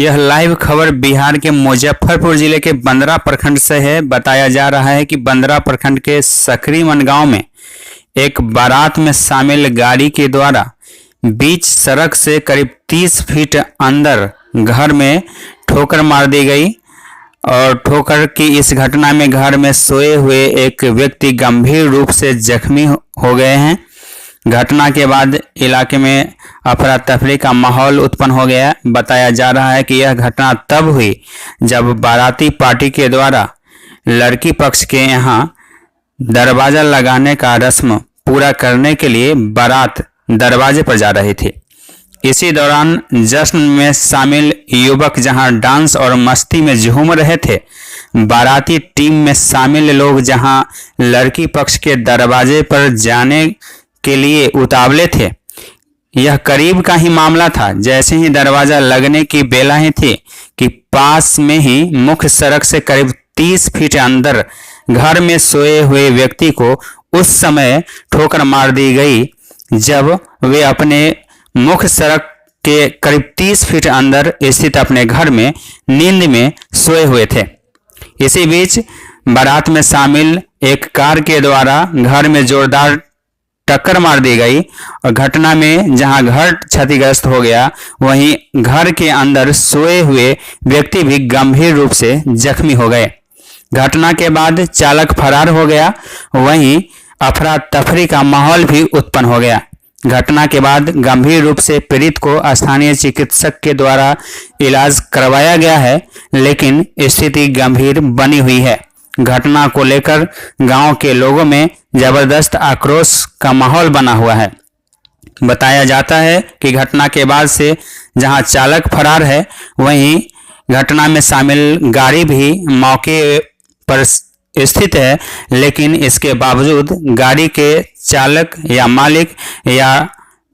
यह लाइव खबर बिहार के मुजफ्फरपुर जिले के बंदरा प्रखंड से है। बताया जा रहा है कि बंदरा प्रखंड के सकरीमन गांव में एक बारात में शामिल गाड़ी के द्वारा बीच सड़क से करीब 30 फीट अंदर घर में ठोकर मार दी गई और ठोकर की इस घटना में घर में सोए हुए एक व्यक्ति गंभीर रूप से जख्मी हो गए हैं। घटना के बाद इलाके में अफरा तफरी का माहौल उत्पन्न हो गया। बताया जा रहा है कि यह घटना तब हुई जब बाराती पार्टी के द्वारा लड़की पक्ष के यहां दरवाजा लगाने का रस्म पूरा करने के लिए बारात दरवाजे पर जा रही थी। इसी दौरान जश्न में शामिल युवक जहां डांस और मस्ती में झूम रहे थे, बाराती टीम में शामिल लोग जहां लड़की पक्ष के दरवाजे पर जाने के लिए उतावले थे। यह करीब का ही मामला था। जैसे ही दरवाजा लगने की बेला ही थी कि पास में ही मुख्य सड़क से करीब 30 फीट अंदर घर में सोए हुए व्यक्ति को उस समय ठोकर मार दी गई जब वे अपने मुख्य सड़क के करीब 30 फीट अंदर स्थित अपने घर में नींद में सोए हुए थे। इसी बीच बारात में शामिल एक कार के द्वारा घर में जोरदार टक्कर मार दी गई और घटना में जहां घर क्षतिग्रस्त हो गया, वहीं घर के अंदर सोए हुए व्यक्ति भी गंभीर रूप से जख्मी हो गए। घटना के बाद चालक फरार हो गया, वहीं अफरा तफरी का माहौल भी उत्पन्न हो गया। घटना के बाद गंभीर रूप से पीड़ित को स्थानीय चिकित्सक के द्वारा इलाज करवाया गया है, लेकिन स्थिति गंभीर बनी हुई है। घटना को लेकर गांव के लोगों में जबरदस्त आक्रोश का माहौल बना हुआ है। बताया जाता है कि घटना के बाद से जहां चालक फरार है, वहीं घटना में शामिल गाड़ी भी मौके पर स्थित है, लेकिन इसके बावजूद गाड़ी के चालक या मालिक या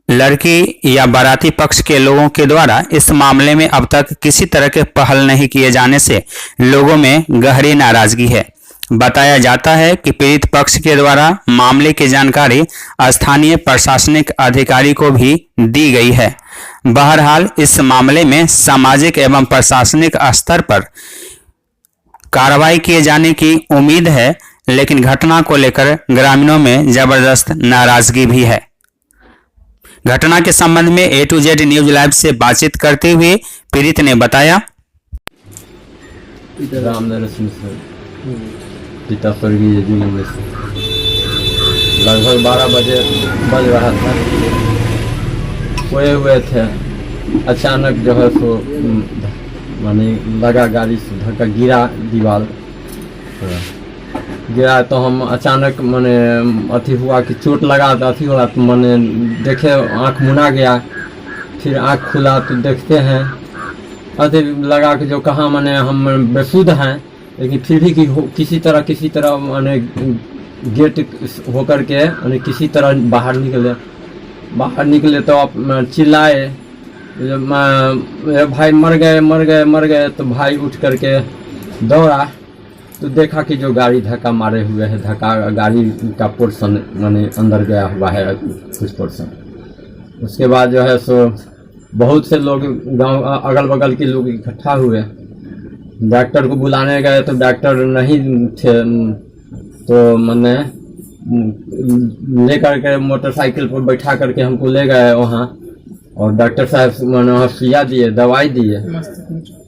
लड़की या बाराती पक्ष के लोगों के द्वारा इस मामले में अब तक किसी तरह के पहल नहीं किए जाने से लोगों में गहरी नाराजगी है। बताया जाता है कि पीड़ित पक्ष के द्वारा मामले की जानकारी स्थानीय प्रशासनिक अधिकारी को भी दी गई है। बहरहाल इस मामले में सामाजिक एवं प्रशासनिक स्तर पर कार्रवाई किए जाने की उम्मीद है, लेकिन घटना को लेकर ग्रामीणों में जबरदस्त नाराजगी भी है। घटना के संबंध में A to Z news live से बातचीत करते हुए पीड़ित ने बताया, पिता स्वर्गीय जी में से लगभग 12 बजे बज रहा था। सोए हुए थे, अचानक जो है सो माने लगा गाड़ी से धक्का, गिरा दीवार गिरा तो हम अचानक माने अथी हुआ कि चोट लगा तो अथी हुआ तो मैंने देखे, आँख मुना गया, फिर आँख खुला तो देखते हैं अथी लगा कि जो कहाँ माने हम बेसुध हैं, लेकिन फिर भी किसी तरह माने गेट होकर के माने किसी तरह बाहर निकले तो आप चिल्लाए, भाई मर गए। तो भाई उठ करके दौड़ा तो देखा कि जो गाड़ी धक्का मारे हुए है, धक्का गाड़ी का पोर्शन माने अंदर गया हुआ है कुछ पोर्शन। उसके बाद जो है सो बहुत से लोग गांव अगल बगल के लोग इकट्ठा हुए। डॉक्टर को बुलाने गए तो डॉक्टर नहीं थे, तो मैंने ले करके मोटरसाइकिल पर बैठा करके हमको ले गए वहाँ, और डॉक्टर साहब मैंने वहाँ सुइया दिए, दवाई दिए।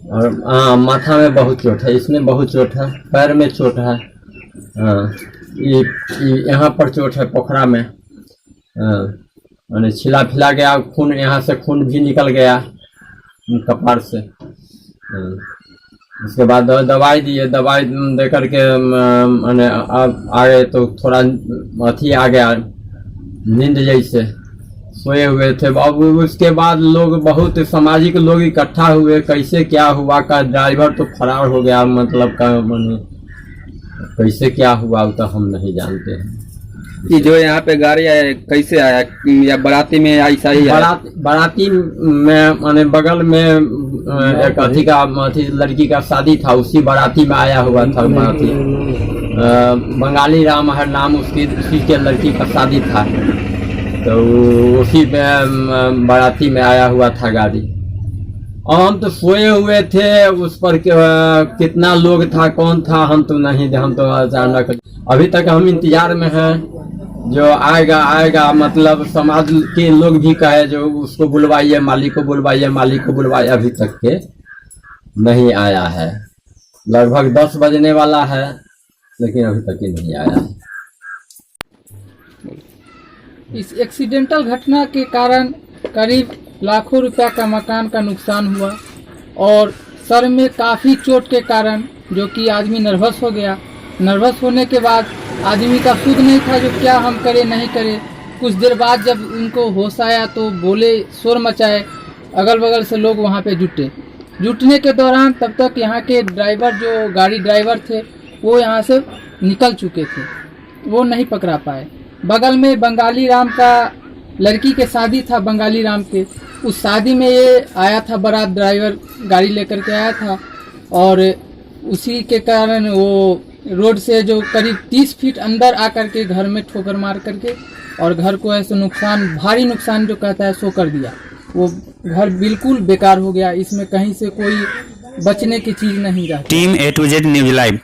और हाँ, माथा में बहुत चोट है, इसमें बहुत चोट है, पैर में चोट है, यहाँ पर चोट है पोखरा में, मैंने छिला फिला गया, खून यहाँ से खून भी निकल गया कपार से। उसके बाद दवाई दिए, दवाई दे करके मैंने अब आ गए तो थोड़ा अथी आ गया, नींद जैसे सोए हुए थे। अब उसके बाद लोग बहुत सामाजिक लोग इकट्ठा हुए, कैसे क्या हुआ का ड्राइवर तो फरार हो गया, मतलब का मैंने कैसे क्या हुआ तो हम नहीं जानते हैं। ये जो यहाँ पे गाड़ी आया कैसे आया, या बाराती में ऐसा ही बाराती में माने बगल में एक अथी लड़की का शादी था, उसी बाराती में आया हुआ था। बाराती बंगाली राम हर नाम उसी के लड़की का शादी था, तो उसी में बाराती में आया हुआ था गाड़ी। हम तो सोए हुए थे, उस पर कितना लोग था, कौन था, हम तो नहीं, हम तो अचानक अभी तक हम इंतजार में हैं। जो आएगा मतलब समाज के लोग भी कहे जो उसको बुलवाइए, मालिक को बुलवाइए, अभी तक के नहीं आया है। लगभग 10 बजने वाला है, लेकिन अभी तक ही नहीं आया है। इस एक्सीडेंटल घटना के कारण करीब लाखों रुपया का मकान का नुकसान हुआ और सर में काफ़ी चोट के कारण जो कि आदमी नर्वस हो गया। नर्वस होने के बाद आदमी का सुध नहीं था जो क्या हम करें नहीं करें। कुछ देर बाद जब उनको होश आया तो बोले, शोर मचाए, अगल बगल से लोग वहाँ पे जुटने के दौरान तब तक यहाँ के ड्राइवर, जो गाड़ी ड्राइवर थे, वो यहाँ से निकल चुके थे, वो नहीं पकड़ा पाए। बगल में बंगाली राम का लड़की के शादी था, बंगाली राम के, उस शादी में ये आया था, बारात ड्राइवर गाड़ी लेकर के आया था और उसी के कारण वो रोड से जो करीब 30 फीट अंदर आकर के घर में ठोकर मार करके और घर को ऐसे नुकसान, भारी नुकसान जो कहता है सो कर दिया। वो घर बिल्कुल बेकार हो गया, इसमें कहीं से कोई बचने की चीज़ नहीं रही। Team A to Z news live.